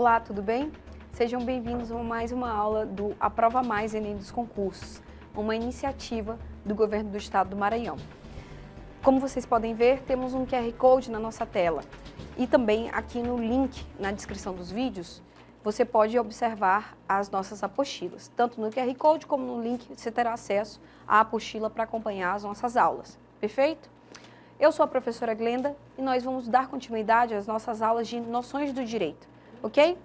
Olá, tudo bem? Sejam bem-vindos a mais uma aula do Aprova Mais Enem dos Concursos, uma iniciativa do Governo do Estado do Maranhão. Como vocês podem ver, temos um QR Code na nossa tela e também aqui no link na descrição dos vídeos, você pode observar as nossas apostilas. Tanto no QR Code como no link você terá acesso à apostila para acompanhar as nossas aulas, perfeito? Eu sou a professora Glenda e nós vamos dar continuidade às nossas aulas de noções do direito, ok?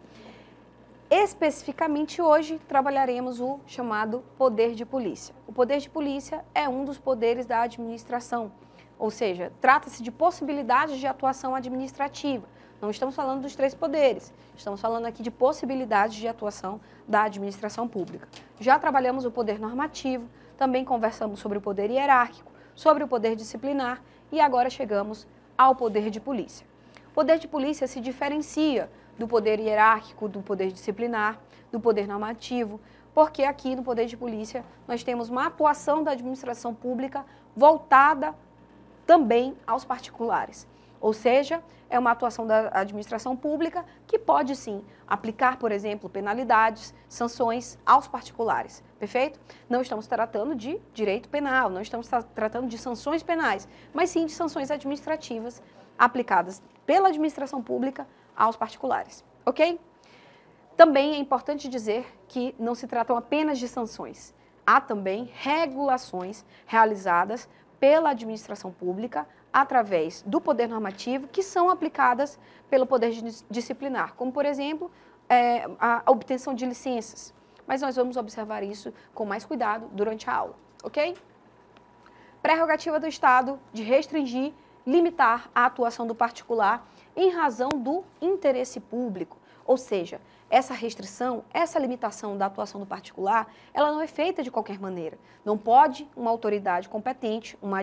Especificamente hoje trabalharemos o chamado poder de polícia. O poder de polícia é um dos poderes da administração, ou seja, trata-se de possibilidades de atuação administrativa. Não estamos falando dos três poderes, estamos falando aqui de possibilidades de atuação da administração pública. Já trabalhamos o poder normativo, também conversamos sobre o poder hierárquico, sobre o poder disciplinar e agora chegamos ao poder de polícia. O poder de polícia se diferencia do poder hierárquico, do poder disciplinar, do poder normativo, porque aqui no poder de polícia nós temos uma atuação da administração pública voltada também aos particulares. Ou seja, é uma atuação da administração pública que pode sim aplicar, por exemplo, penalidades, sanções aos particulares, perfeito? Não estamos tratando de direito penal, não estamos tratando de sanções penais, mas sim de sanções administrativas aplicadas pela administração pública aos particulares, ok? Também é importante dizer que não se tratam apenas de sanções, há também regulações realizadas pela administração pública através do poder normativo que são aplicadas pelo poder disciplinar, como, por exemplo, a obtenção de licenças. Mas nós vamos observar isso com mais cuidado durante a aula, ok? Prerrogativa do Estado de restringir, limitar a atuação do particular em razão do interesse público, ou seja, essa restrição, essa limitação da atuação do particular, ela não é feita de qualquer maneira. Não pode uma autoridade competente, um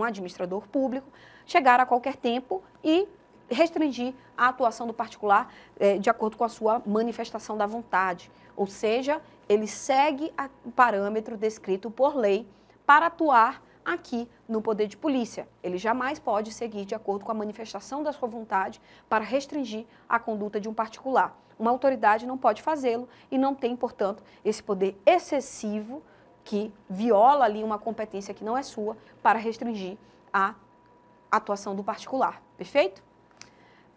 administrador público, chegar a qualquer tempo e restringir a atuação do particular de acordo com a sua manifestação da vontade. Ou seja, ele segue o parâmetro descrito por lei para atuar aqui no poder de polícia. Ele jamais pode seguir de acordo com a manifestação da sua vontade para restringir a conduta de um particular. Uma autoridade não pode fazê-lo e não tem, portanto, esse poder excessivo que viola ali uma competência que não é sua para restringir a atuação do particular, perfeito?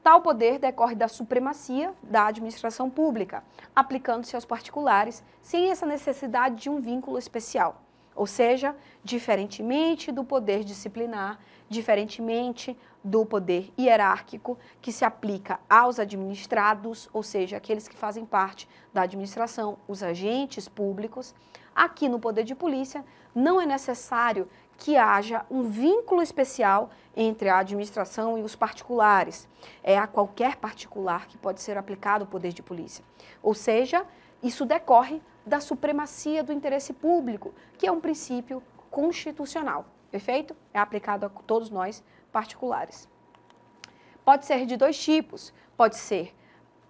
Tal poder decorre da supremacia da administração pública, aplicando-se aos particulares sem essa necessidade de um vínculo especial. Ou seja, diferentemente do poder disciplinar, diferentemente do poder hierárquico, que se aplica aos administrados, ou seja, aqueles que fazem parte da administração, os agentes públicos, aqui no poder de polícia não é necessário que haja um vínculo especial entre a administração e os particulares. É a qualquer particular que pode ser aplicado o poder de polícia. Ou seja, isso decorre da supremacia do interesse público, que é um princípio constitucional, perfeito? É aplicado a todos nós particulares. Pode ser de dois tipos, pode ser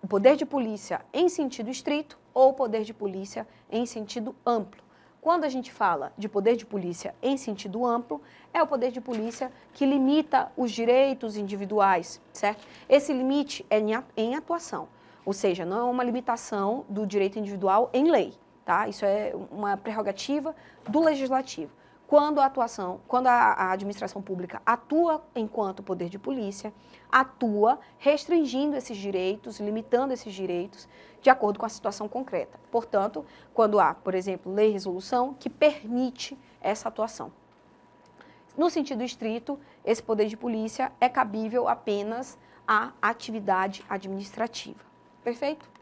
o poder de polícia em sentido estrito ou o poder de polícia em sentido amplo. Quando a gente fala de poder de polícia em sentido amplo, é o poder de polícia que limita os direitos individuais, certo? Esse limite é em atuação, ou seja, não é uma limitação do direito individual em lei. Tá? Isso é uma prerrogativa do legislativo. Quando a administração pública atua enquanto poder de polícia, atua restringindo esses direitos, limitando esses direitos de acordo com a situação concreta. Portanto, quando há, por exemplo, lei e resolução que permite essa atuação. No sentido estrito, esse poder de polícia é cabível apenas à atividade administrativa. Perfeito?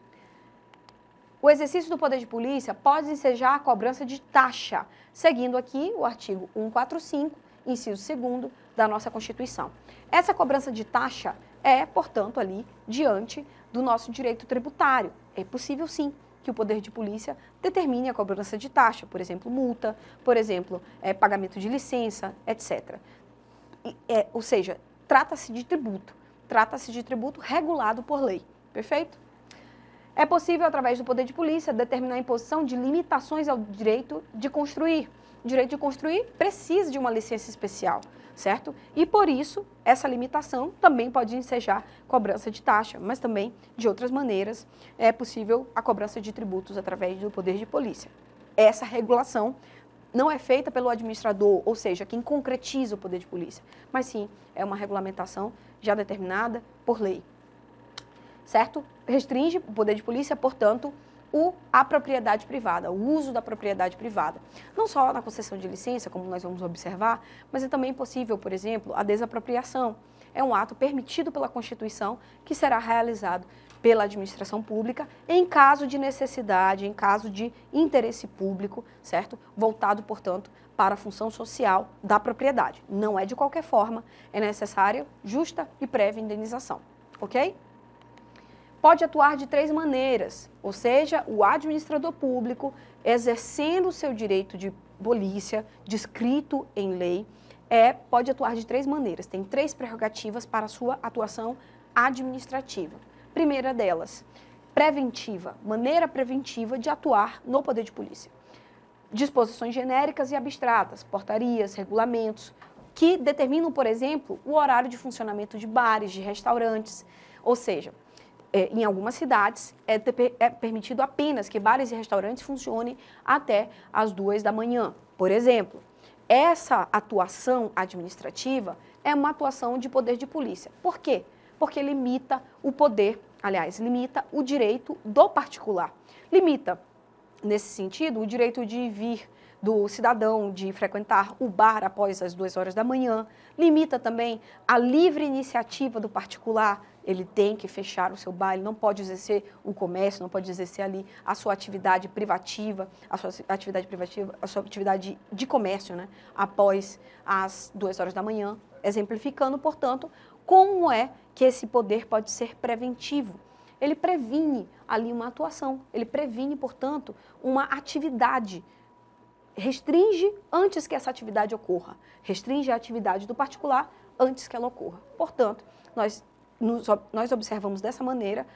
O exercício do poder de polícia pode ensejar a cobrança de taxa, seguindo aqui o artigo 145, inciso 2º da nossa Constituição. Essa cobrança de taxa é, portanto, ali diante do nosso direito tributário. É possível, sim, que o poder de polícia determine a cobrança de taxa, por exemplo, multa, por exemplo, pagamento de licença, etc. Ou seja, trata-se de tributo regulado por lei, perfeito? É possível, através do poder de polícia, determinar a imposição de limitações ao direito de construir, direito de construir precisa de uma licença especial, certo? E por isso, essa limitação também pode ensejar cobrança de taxa, mas também, de outras maneiras, é possível a cobrança de tributos através do poder de polícia. Essa regulação não é feita pelo administrador, ou seja, quem concretiza o poder de polícia, mas sim é uma regulamentação já determinada por lei, certo? Restringe o poder de polícia, portanto, a propriedade privada, o uso da propriedade privada. Não só na concessão de licença, como nós vamos observar, mas é também possível, por exemplo, a desapropriação. É um ato permitido pela Constituição que será realizado pela administração pública em caso de necessidade, em caso de interesse público, certo? Voltado, portanto, para a função social da propriedade. Não é de qualquer forma, é necessária justa e prévia indenização, ok? Pode atuar de 3 maneiras, ou seja, o administrador público, exercendo o seu direito de polícia, descrito em lei, pode atuar de 3 maneiras. Tem 3 prerrogativas para a sua atuação administrativa. Primeira delas, preventiva, maneira preventiva de atuar no poder de polícia. Disposições genéricas e abstratas, portarias, regulamentos, que determinam, por exemplo, o horário de funcionamento de bares, de restaurantes, ou seja, em algumas cidades, é permitido apenas que bares e restaurantes funcionem até as 2 da manhã. Por exemplo, essa atuação administrativa é uma atuação de poder de polícia. Por quê? Porque limita o poder, aliás, limita o direito do particular. Limita, nesse sentido, o direito de vir do cidadão de frequentar o bar após as 2 horas da manhã, limita também a livre iniciativa do particular. Ele tem que fechar o seu bar, ele não pode exercer o comércio, não pode exercer ali a sua atividade privativa, a sua atividade de comércio, né, após as 2 horas da manhã, exemplificando, portanto, como é que esse poder pode ser preventivo. Ele previne ali uma atuação, ele previne, portanto, uma atividade, restringe antes que essa atividade ocorra, restringe a atividade do particular antes que ela ocorra. Portanto, nós observamos dessa maneira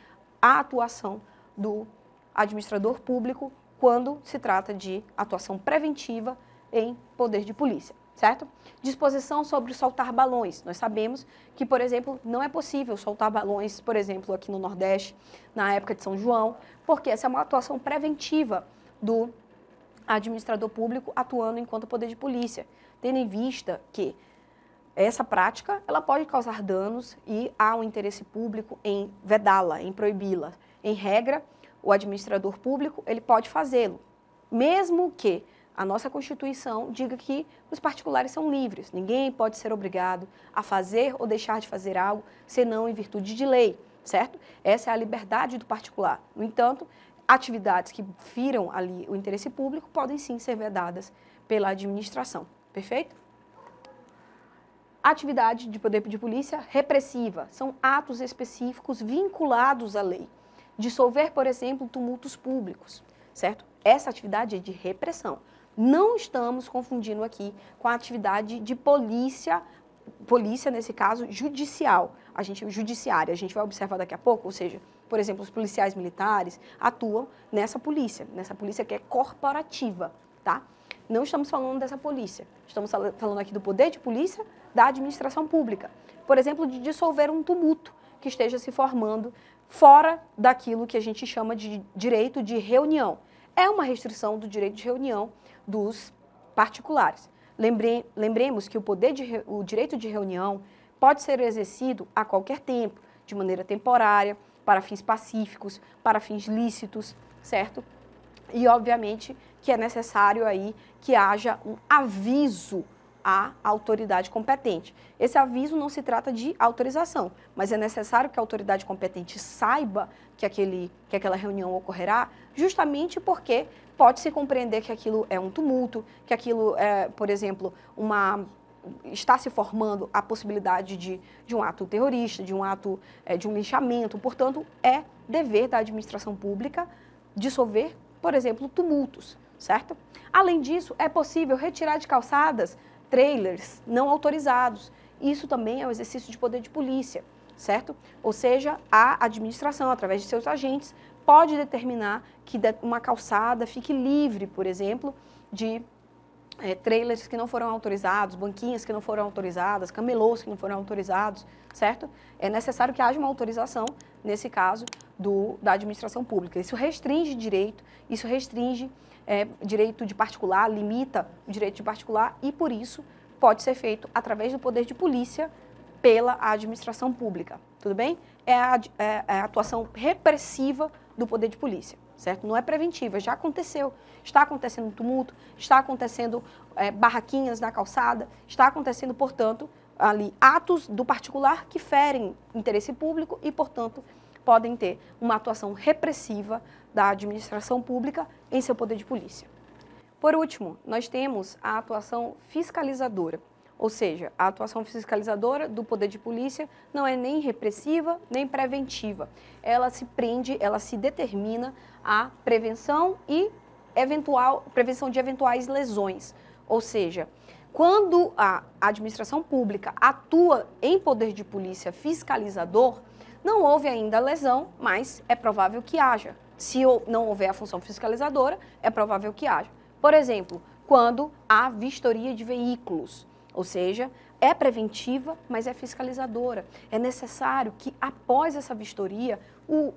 a atuação do administrador público quando se trata de atuação preventiva em poder de polícia, certo? Disposição sobre soltar balões. Nós sabemos que, por exemplo, não é possível soltar balões, por exemplo, aqui no Nordeste, na época de São João, porque essa é uma atuação preventiva do administrador público atuando enquanto poder de polícia, tendo em vista que essa prática ela pode causar danos e há um interesse público em vedá-la, em proibi-la. Em regra, o administrador público ele pode fazê-lo, mesmo que a nossa Constituição diga que os particulares são livres, ninguém pode ser obrigado a fazer ou deixar de fazer algo, senão em virtude de lei, certo? Essa é a liberdade do particular. No entanto, atividades que firam ali o interesse público podem sim ser vedadas pela administração, perfeito? Atividade de poder de polícia repressiva são atos específicos vinculados à lei. Dissolver, por exemplo, tumultos públicos, certo? Essa atividade é de repressão. Não estamos confundindo aqui com a atividade de polícia, nesse caso, judiciária. A gente vai observar daqui a pouco, ou seja, por exemplo, os policiais militares atuam nessa polícia que é corporativa, tá? Não estamos falando dessa polícia, estamos falando aqui do poder de polícia da administração pública. Por exemplo, de dissolver um tumulto que esteja se formando fora daquilo que a gente chama de direito de reunião. É uma restrição do direito de reunião dos particulares. Lembremos que o direito de reunião pode ser exercido a qualquer tempo, de maneira temporária, para fins pacíficos, para fins lícitos, certo? E, obviamente, que é necessário aí que haja um aviso à autoridade competente. Esse aviso não se trata de autorização, mas é necessário que a autoridade competente saiba que aquela reunião ocorrerá, justamente porque pode-se compreender que aquilo é um tumulto, que aquilo é, por exemplo, está se formando a possibilidade de um ato terrorista, de um ato de um linchamento. Portanto, é dever da administração pública dissolver, por exemplo, tumultos, certo? Além disso, é possível retirar de calçadas trailers não autorizados. Isso também é um exercício de poder de polícia, certo? Ou seja, a administração, através de seus agentes, pode determinar que uma calçada fique livre, por exemplo, de trailers que não foram autorizados, banquinhas que não foram autorizadas, camelôs que não foram autorizados, certo? É necessário que haja uma autorização, nesse caso, da administração pública. Isso restringe direito, isso restringe direito de particular, limita o direito de particular e, por isso, pode ser feito através do poder de polícia pela administração pública, tudo bem? É a atuação repressiva do poder de polícia, certo? Não é preventiva, já aconteceu. Está acontecendo um tumulto, está acontecendo barraquinhas na calçada, está acontecendo, portanto, ali atos do particular que ferem interesse público e, portanto, podem ter uma atuação repressiva da administração pública em seu poder de polícia. Por último, nós temos a atuação fiscalizadora, ou seja, a atuação fiscalizadora do poder de polícia não é nem repressiva nem preventiva. Ela se prende, ela se determina à prevenção e prevenção de eventuais lesões. Ou seja, quando a administração pública atua em poder de polícia fiscalizador, não houve ainda lesão, mas é provável que haja. Se não houver a função fiscalizadora, é provável que haja. Por exemplo, quando há vistoria de veículos, ou seja, é preventiva, mas é fiscalizadora. É necessário que, após essa vistoria,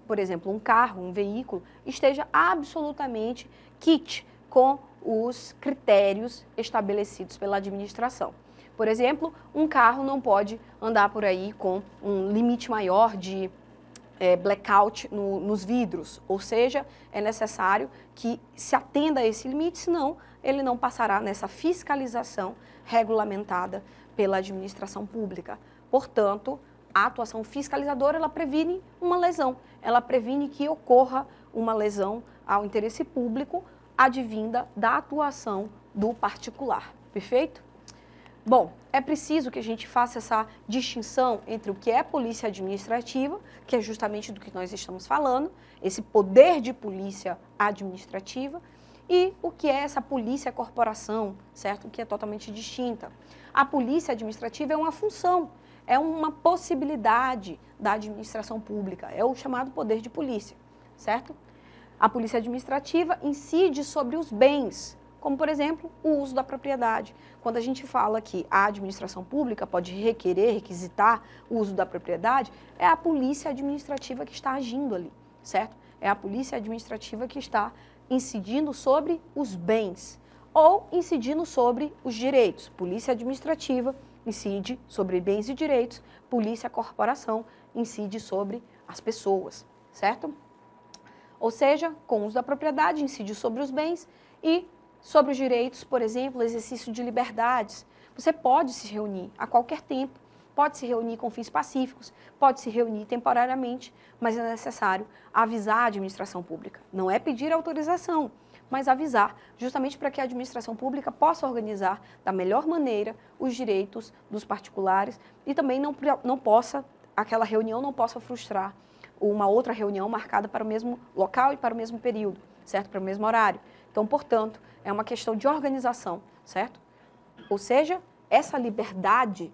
por exemplo, um carro, um veículo, esteja absolutamente kit com os critérios estabelecidos pela administração. Por exemplo, um carro não pode andar por aí com um limite maior de blackout nos vidros, ou seja, é necessário que se atenda a esse limite, senão ele não passará nessa fiscalização regulamentada pela administração pública. Portanto, a atuação fiscalizadora, ela previne uma lesão, ela previne que ocorra uma lesão ao interesse público advinda da atuação do particular, perfeito? Bom, é preciso que a gente faça essa distinção entre o que é polícia administrativa, que é justamente do que nós estamos falando, esse poder de polícia administrativa, e o que é essa polícia corporação, certo? Que é totalmente distinta. A polícia administrativa é uma função, é uma possibilidade da administração pública, é o chamado poder de polícia, certo? A polícia administrativa incide sobre os bens, como, por exemplo, o uso da propriedade. Quando a gente fala que a administração pública pode requisitar o uso da propriedade, é a polícia administrativa que está agindo ali, certo? É a polícia administrativa que está incidindo sobre os bens ou incidindo sobre os direitos. Polícia administrativa incide sobre bens e direitos, polícia corporação incide sobre as pessoas, certo? Ou seja, com o uso da propriedade incide sobre os bens e sobre os direitos, por exemplo, exercício de liberdades. Você pode se reunir a qualquer tempo, pode se reunir com fins pacíficos, pode se reunir temporariamente, mas é necessário avisar a administração pública. Não é pedir autorização, mas avisar, justamente para que a administração pública possa organizar da melhor maneira os direitos dos particulares e também aquela reunião não possa frustrar uma outra reunião marcada para o mesmo local e para o mesmo período, certo? Para o mesmo horário. Então, portanto, é uma questão de organização, certo? Ou seja, essa liberdade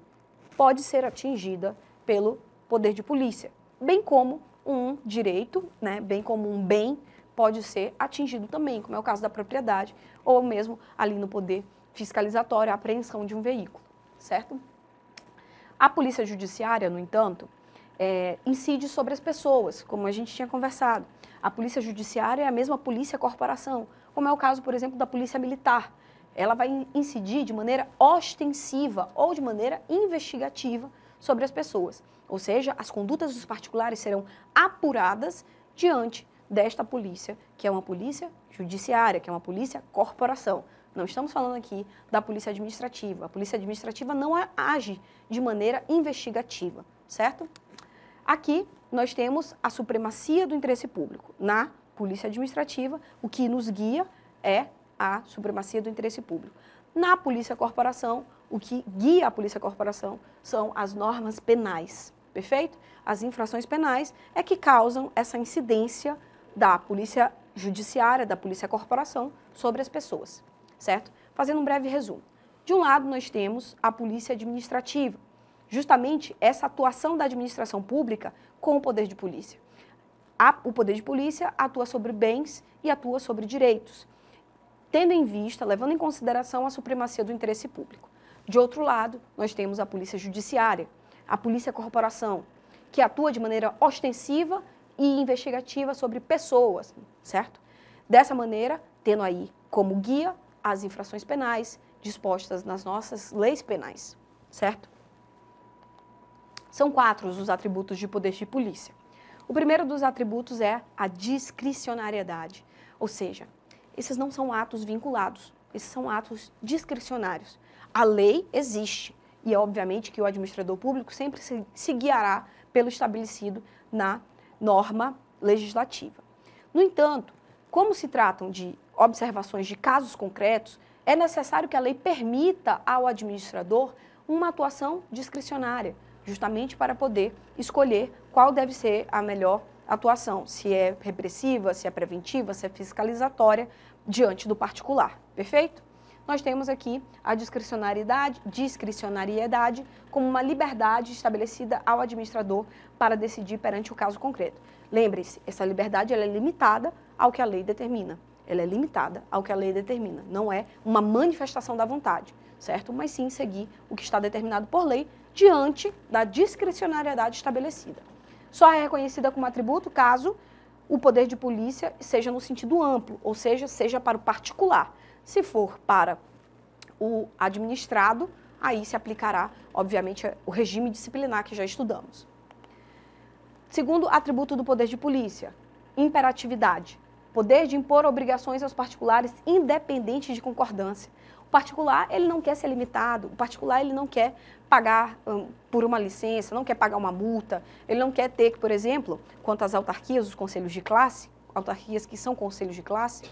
pode ser atingida pelo poder de polícia, bem como um direito, né, bem como um bem pode ser atingido também, como é o caso da propriedade, ou mesmo ali no poder fiscalizatório, a apreensão de um veículo, certo? A polícia judiciária, no entanto, incide sobre as pessoas, como a gente tinha conversado. A polícia judiciária é a mesma polícia corporação, como é o caso, por exemplo, da polícia militar. Ela vai incidir de maneira ostensiva ou de maneira investigativa sobre as pessoas. Ou seja, as condutas dos particulares serão apuradas diante desta polícia, que é uma polícia judiciária, que é uma polícia corporação. Não estamos falando aqui da polícia administrativa. A polícia administrativa não age de maneira investigativa, certo? Aqui nós temos a supremacia do interesse público. Na polícia administrativa, o que nos guia é a supremacia do interesse público. Na polícia corporação, o que guia a polícia corporação são as normas penais, perfeito? As infrações penais é que causam essa incidência da polícia judiciária, da polícia corporação sobre as pessoas, certo? Fazendo um breve resumo. De um lado, nós temos a polícia administrativa, justamente essa atuação da administração pública com o poder de polícia. O poder de polícia atua sobre bens e atua sobre direitos. tendo em vista, levando em consideração a supremacia do interesse público. De outro lado, nós temos a Polícia Judiciária, a Polícia Corporação, que atua de maneira ostensiva e investigativa sobre pessoas, certo? Dessa maneira, tendo aí como guia as infrações penais dispostas nas nossas leis penais, certo? São 4 os atributos de poder de polícia. O primeiro dos atributos é a discricionariedade, ou seja, esses não são atos vinculados, esses são atos discricionários. A lei existe e é obviamente que o administrador público sempre se guiará pelo estabelecido na norma legislativa. No entanto, como se tratam de observações de casos concretos, é necessário que a lei permita ao administrador uma atuação discricionária, justamente para poder escolher qual deve ser a melhor atuação, se é repressiva, se é preventiva, se é fiscalizatória, diante do particular, perfeito? Nós temos aqui a discricionariedade como uma liberdade estabelecida ao administrador para decidir perante o caso concreto. Lembre-se, essa liberdade ela é limitada ao que a lei determina. Ela é limitada ao que a lei determina. Não é uma manifestação da vontade, certo? Mas sim seguir o que está determinado por lei diante da discricionariedade estabelecida. Só é reconhecida como atributo caso o poder de polícia seja no sentido amplo, ou seja para o particular. Se for para o administrado, aí se aplicará, obviamente, o regime disciplinar que já estudamos. Segundo atributo do poder de polícia, imperatividade. Poder de impor obrigações aos particulares independente de concordância. O particular, ele não quer ser limitado, o particular, ele não quer pagar por uma licença, não quer pagar uma multa, ele não quer ter, por exemplo, quanto às autarquias, os conselhos de classe, autarquias que são conselhos de classe,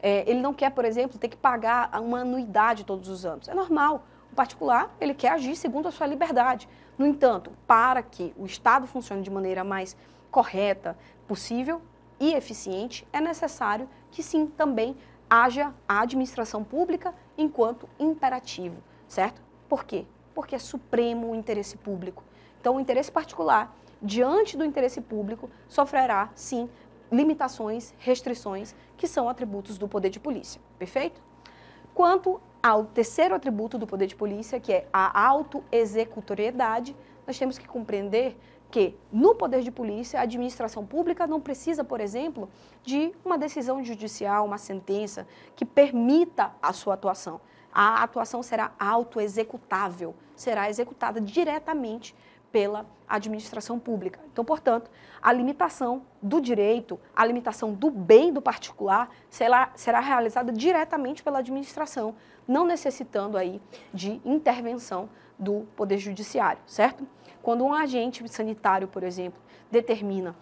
ele não quer, por exemplo, ter que pagar uma anuidade todos os anos. É normal. O particular, ele quer agir segundo a sua liberdade. No entanto, para que o Estado funcione de maneira mais correta possível e eficiente, é necessário que sim, também haja a administração pública enquanto imperativo, certo? Por quê? Porque é supremo o interesse público. Então, o interesse particular, diante do interesse público, sofrerá, sim, limitações, restrições, que são atributos do poder de polícia, perfeito? Quanto ao terceiro atributo do poder de polícia, que é a autoexecutoriedade, nós temos que compreender que no poder de polícia, a administração pública não precisa, por exemplo, de uma decisão judicial, uma sentença que permita a sua atuação. A atuação será autoexecutável, será executada diretamente pela administração pública. Então, portanto, a limitação do direito, a limitação do bem do particular será realizada diretamente pela administração, não necessitando aí de intervenção do Poder Judiciário, certo? Quando um agente sanitário, por exemplo, determina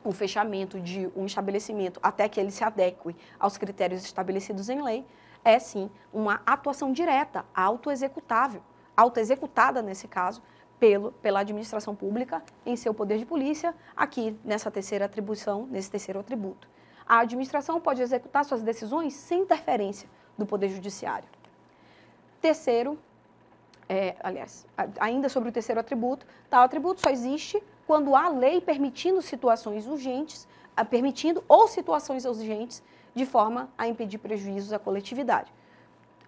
o fechamento de um estabelecimento até que ele se adeque aos critérios estabelecidos em lei, é sim uma atuação direta, autoexecutável, autoexecutada nesse caso, pela administração pública em seu poder de polícia, aqui nessa terceira atribuição, nesse terceiro atributo. A administração pode executar suas decisões sem interferência do Poder Judiciário. Terceiro, ainda sobre o terceiro atributo, tal atributo só existe quando há lei permitindo situações urgentes, situações urgentes de forma a impedir prejuízos à coletividade.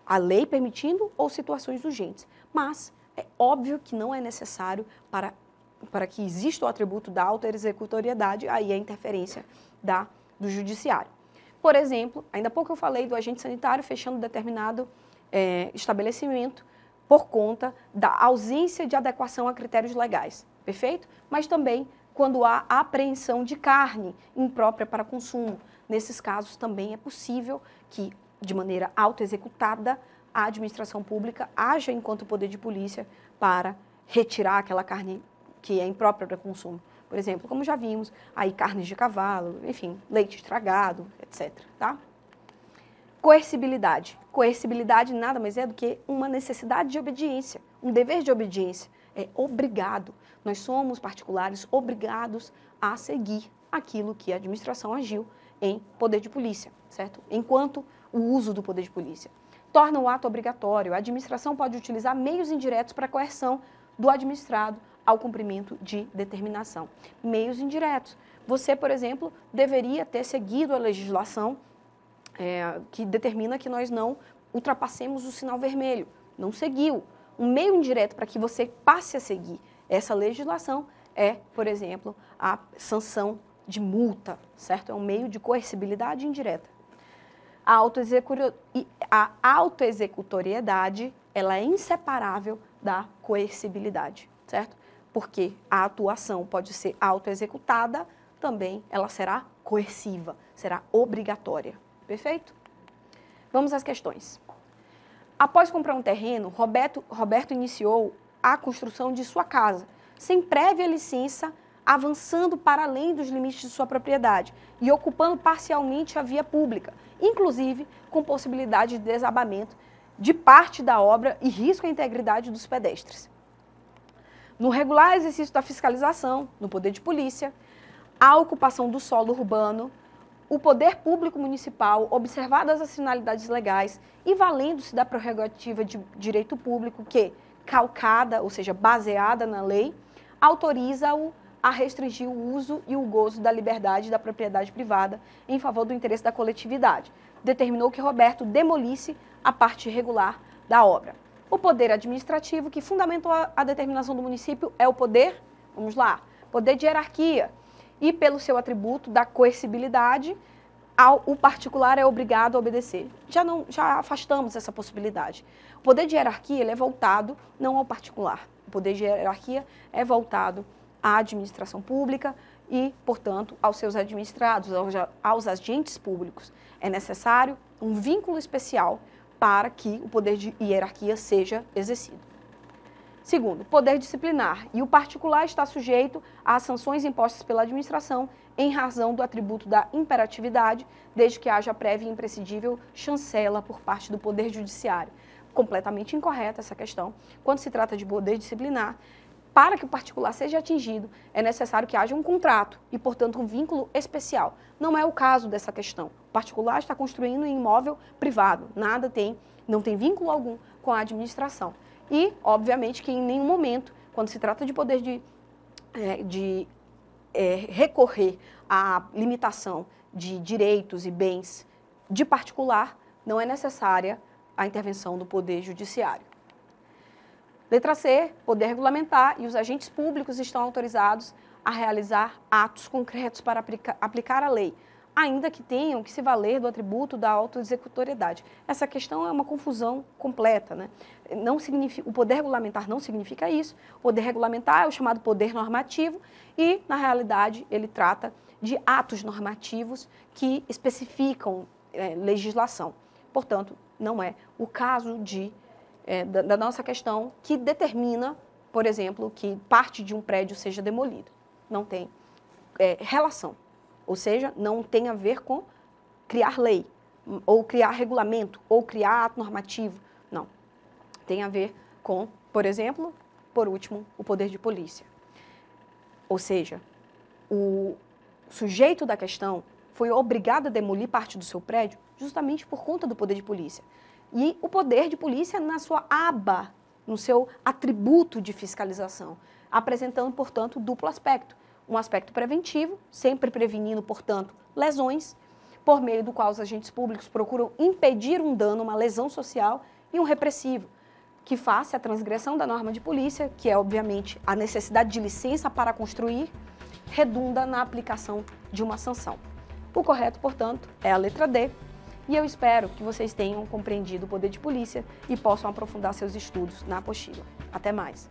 A lei permitindo ou situações urgentes, mas é óbvio que não é necessário para que exista o atributo da autoexecutoriedade, aí a interferência do judiciário. Por exemplo, ainda há pouco eu falei do agente sanitário fechando determinado estabelecimento por conta da ausência de adequação a critérios legais, perfeito? Mas também quando há apreensão de carne imprópria para consumo. Nesses casos também é possível que, de maneira autoexecutada, a administração pública haja enquanto poder de polícia para retirar aquela carne que é imprópria para consumo. Por exemplo, como já vimos, aí carnes de cavalo, enfim, leite estragado, etc. Tá? Coercibilidade. Coercibilidade nada mais é do que uma necessidade de obediência, um dever de obediência. É obrigado. Nós somos particulares obrigados a seguir aquilo que a administração agiu em poder de polícia, certo? Enquanto o uso do poder de polícia. Torna o ato obrigatório. A administração pode utilizar meios indiretos para a coerção do administrado ao cumprimento de determinação. Meios indiretos. Você, por exemplo, deveria ter seguido a legislação que determina que nós não ultrapassemos o sinal vermelho, não seguiu. Um meio indireto para que você passe a seguir essa legislação é, por exemplo, a sanção de multa, certo? É um meio de coercibilidade indireta. A autoexecutoriedade, ela é inseparável da coercibilidade, certo? Porque a atuação pode ser autoexecutada, também ela será coerciva, será obrigatória. Perfeito? Vamos às questões. Após comprar um terreno, Roberto iniciou a construção de sua casa, sem prévia licença, avançando para além dos limites de sua propriedade e ocupando parcialmente a via pública, inclusive com possibilidade de desabamento de parte da obra e risco à integridade dos pedestres. No regular exercício da fiscalização, no poder de polícia, a ocupação do solo urbano, o poder público municipal, observadas as finalidades legais e valendo-se da prerrogativa de direito público que, calcada, ou seja, baseada na lei, autoriza-o a restringir o uso e o gozo da liberdade da propriedade privada em favor do interesse da coletividade. Determinou que Roberto demolisse a parte irregular da obra. O poder administrativo que fundamentou a determinação do município é o poder, vamos lá, poder de hierarquia. E pelo seu atributo da coercibilidade, o particular é obrigado a obedecer. Já afastamos essa possibilidade. O poder de hierarquia ele é voltado não ao particular. O poder de hierarquia é voltado à administração pública e, portanto, aos seus administrados, aos agentes públicos. É necessário um vínculo especial para que o poder de hierarquia seja exercido. Segundo, poder disciplinar. E o particular está sujeito às sanções impostas pela administração em razão do atributo da imperatividade, desde que haja prévia e imprescindível chancela por parte do Poder Judiciário. Completamente incorreta essa questão. Quando se trata de poder disciplinar, para que o particular seja atingido, é necessário que haja um contrato e, portanto, um vínculo especial. Não é o caso dessa questão. O particular está construindo um imóvel privado, não tem vínculo algum com a administração. E, obviamente, que em nenhum momento, quando se trata de poder recorrer à limitação de direitos e bens de particular, não é necessária a intervenção do Poder Judiciário. Letra C, poder regulamentar e os agentes públicos estão autorizados a realizar atos concretos para aplicar a lei, ainda que tenham que se valer do atributo da autoexecutoriedade. Essa questão é uma confusão completa, né? O poder regulamentar não significa isso. O poder regulamentar é o chamado poder normativo e, na realidade, ele trata de atos normativos que especificam legislação. Portanto, não é o caso da nossa questão que determina, por exemplo, que parte de um prédio seja demolido. Não tem relação. Ou seja, não tem a ver com criar lei, ou criar regulamento, ou criar ato normativo. Não. Tem a ver com, por exemplo, por último, o poder de polícia. Ou seja, o sujeito da questão foi obrigado a demolir parte do seu prédio justamente por conta do poder de polícia. E o poder de polícia na sua aba, no seu atributo de fiscalização, apresentando, portanto, duplo aspecto. Um aspecto preventivo, sempre prevenindo, portanto, lesões, por meio do qual os agentes públicos procuram impedir um dano, uma lesão social, e um repressivo, que face a transgressão da norma de polícia, que é, obviamente, a necessidade de licença para construir, redunda na aplicação de uma sanção. O correto, portanto, é a letra D, e eu espero que vocês tenham compreendido o poder de polícia e possam aprofundar seus estudos na apostila. Até mais!